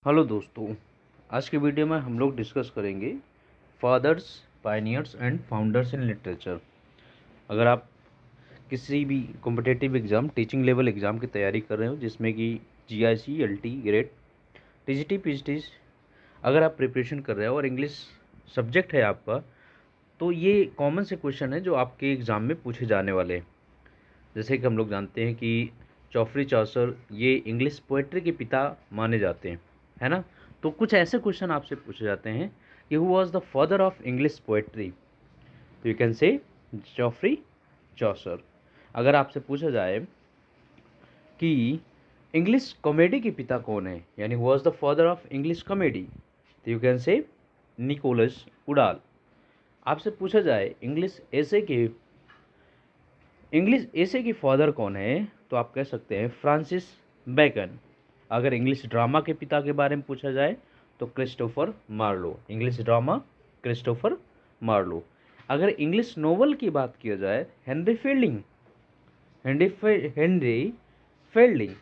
Hello दोस्तों, आज के वीडियो में हम लोग डिस्कस करेंगे fathers, pioneers and founders in literature. अगर आप किसी भी competitive exam, teaching level exam की तैयारी कर रहे हो जिसमें कि GIC, LT grade, TGT, PGT, अगर आप प्रिपरेशन कर रहे हो और इंग्लिश सब्जेक्ट है आपका, तो ये कॉमन से क्वेश्चन है जो आपके एग्ज़ाम में पूछे जाने वाले हैं। जैसे कि हम लोग जानते हैं कि जॉफ्री चौसर ये इंग्लिश पोएट्री के पिता माने जाते हैं, है ना। तो कुछ ऐसे क्वेश्चन आपसे पूछे जाते हैं कि who was the father of English poetry, तो यू कैन से जॉफ्री चौसर। अगर आपसे पूछा जाए कि इंग्लिश कॉमेडी के पिता कौन है, यानी who was the father of English comedy, तो यू कैन से निकोलस उडाल। आपसे पूछा जाए इंग्लिश एसे की फादर कौन है, तो आप कह सकते हैं फ्रांसिस बेकन। अगर इंग्लिश ड्रामा के पिता के बारे में पूछा जाए तो Christopher Marlowe, English drama Christopher Marlowe. अगर इंग्लिश नोवेल की बात किया जाए हेनरी फील्डिंग, हेनरी फील्डिंग,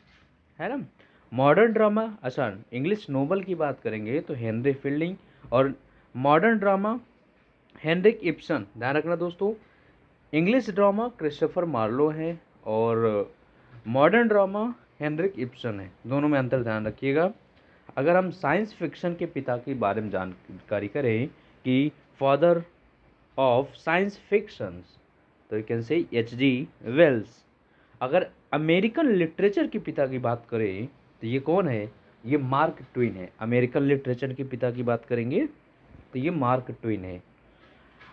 है ना। मॉडर्न ड्रामा, अच्छा इंग्लिश नोवेल की बात करेंगे तो हेनरी फील्डिंग, और मॉडर्न ड्रामा हेनरिक इब्सन। ध्यान रखना दोस्तों, इंग्लिश ड्रामा क्रिस्टोफर मार्लो है और मॉडर्न ड्रामा हेनरिक इब्सन है, दोनों में अंतर ध्यान रखिएगा। अगर हम साइंस फिक्शन के पिता के बारे में जानकारी करें कि फादर ऑफ साइंस फिक्शंस, तो you can say H G. Wells. अगर अमेरिकन लिटरेचर के पिता की बात करें तो ये कौन है, ये मार्क ट्वेन है। अमेरिकन लिटरेचर के पिता की बात करेंगे तो ये मार्क ट्वेन है।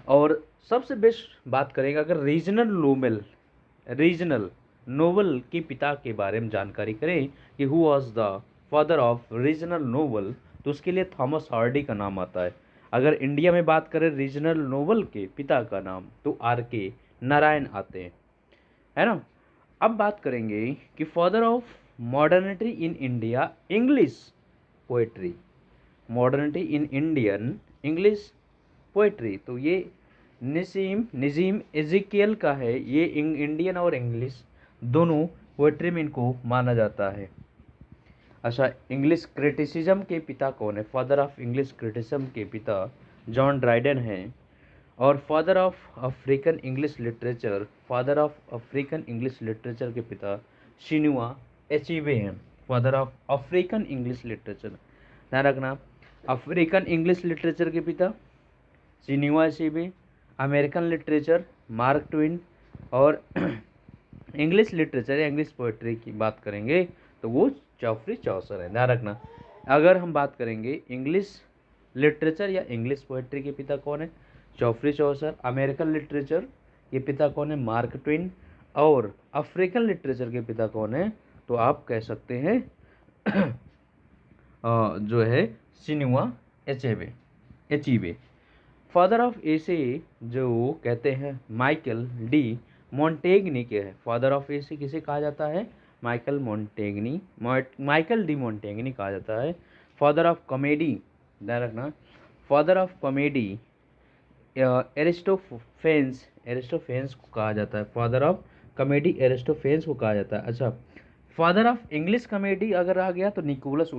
और सबसे बेस्ट बात करेंगे अगर रीजनल नोवेल के पिता के बारे में जानकारी करें कि who was the father of regional novel, तो उसके लिए थॉमस हार्डी का नाम आता है। अगर इंडिया में बात करें रीजनल नोवेल के पिता का नाम, तो आर.के. नारायण आते हैं, है ना। अब बात करेंगे कि father of modernity in India English poetry, modernity in Indian English poetry, तो ये नजीम एजिकियल का है। ये इंडियन और इंग्लिश दोनों पोएट्री में इनको माना जाता है। अच्छा, इंग्लिश क्रिटिसिज्म के पिता कौन है, फादर ऑफ इंग्लिश क्रिटिसिज्म के पिता जॉन ड्राइडन हैं। और father of African English literature के पिता शिनुआ एचीवे हैं। Father of African English literature, ध्यान रखना, अफ्रीकन इंग्लिश लिटरेचर के पिता शिनुआ एचीवे, अमेरिकन लिटरेचर मार्क ट्वेन, और इंग्लिश लिटरेचर या इंग्लिश पोएट्री की बात करेंगे तो वो जॉफ्री चौसर है, ध्यान रखना। अगर हम बात करेंगे इंग्लिश लिटरेचर या इंग्लिश पोएट्री के पिता कौन है, जॉफ्री चौसर। अमेरिकन लिटरेचर के पिता कौन है, मार्क ट्वेन। और अफ्रीकन लिटरेचर के पिता कौन है, तो आप कह सकते हैं जो है शिनुआ एचीवे। फादर ऑफ एसे जो कहते हैं माइकल डी मोंटेग्नी के है। फादर ऑफ एसे किसे कहा जाता है, माइकल डी मोंटेग्नी कहा जाता है। फादर ऑफ कॉमेडी, ध्यान रखना, फादर ऑफ कॉमेडी एरिस्टोफेंस को कहा जाता है। फादर ऑफ कॉमेडी एरिस्टोफेंस को कहा जाता है। अच्छा, फादर ऑफ इंग्लिश कॉमेडी अगर आ गया तो निकोलस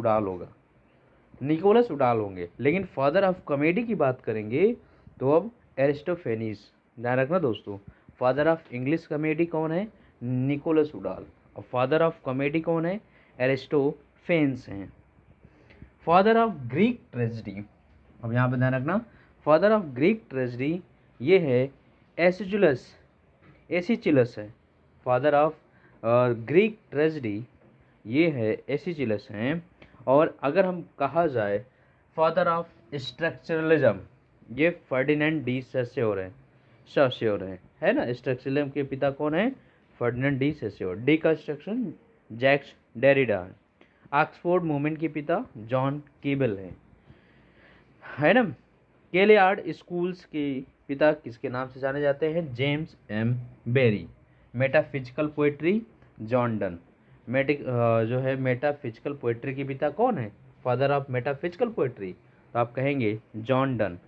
उडाल होंगे, लेकिन फादर ऑफ कॉमेडी की बात करेंगे तो अब एरिस्टोफेनीस। ध्यान रखना दोस्तों, फादर ऑफ इंग्लिश कॉमेडी कौन है, निकोलस उडाल, और फादर ऑफ कॉमेडी कौन है, एरिस्टोफेंस हैं। फादर ऑफ ग्रीक ट्रेजेडी, अब यहाँ पे ध्यान रखना, फादर ऑफ ग्रीक ट्रेजेडी ये है एसिचिलस है। फादर ऑफ ग्रीक ट्रेजेडी ये है एसिचिलस हैं। और अगर हम कहा जाए फादर ऑफ स्ट्रक्चरलिज्म, ये फर्डिनेंड डी सेस्योर है ना। स्ट्रक्चरलिज्म के पिता कौन है, Ferdinand de Saussure. Deconstruction Jacques Derrida. Oxford movement के पिता जॉन कीबल है ना। केलियार्ड स्कूल्स के पिता किसके नाम से जाने जाते हैं, James M Barrie. Metaphysical poetry John Donne. जो है मेटाफिजिकल पोएट्री के पिता कौन है, फादर ऑफ मेटाफिजिकल पोएट्री, तो आप कहेंगे जॉन डन।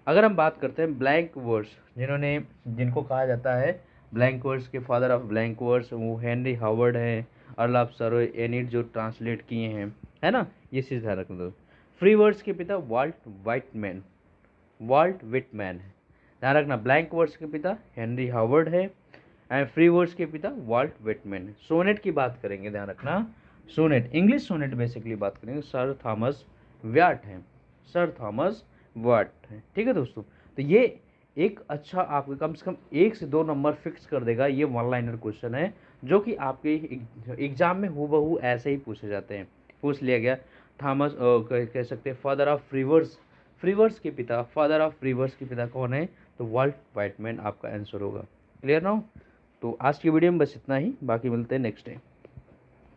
अगर हम बात करते हैं ब्लैंक वर्स, जिनको कहा जाता है ब्लैंक वर्स के फादर ऑफ ब्लैंक वर्स, वो हेनरी हावर्ड हैं। अर्ल ऑफ सरो एनिड जो ट्रांसलेट किए हैं, है ना, ये चीज़ ध्यान रखना। फ्री वर्ड्स के पिता वाल्ट वाइटमैन, वाल्ट विटमैन है, ध्यान रखना। ब्लैंक वर्ड्स के पिता हेनरी हावर्ड है एंड फ्री वर्ड्स के पिता वाल्ट विटमैन है। सोनेट की बात करेंगे, ध्यान रखना, सोनेट, इंग्लिश सोनेट बेसिकली बात करेंगे, सर थॉमस व्याट है, सर थॉमस व्याट है। ठीक है दोस्तों, तो ये एक अच्छा आपके कम से कम 1 से 2 नंबर फिक्स कर देगा। ये वन लाइनर क्वेश्चन है जो कि आपके एग्जाम में हूबहू ऐसे ही पूछे जाते हैं, पूछ लिया गया। थॉमस कह सकते हैं फादर ऑफ फ्रीवर्स, फ्रीवर्स के पिता, फादर ऑफ फ्रीवर्स के पिता कौन है, तो वाल्ट वाइटमैन आपका आंसर होगा। क्लियर ना हो? तो आज की वीडियो में बस इतना ही, बाकी मिलते हैं नेक्स्ट टाइम।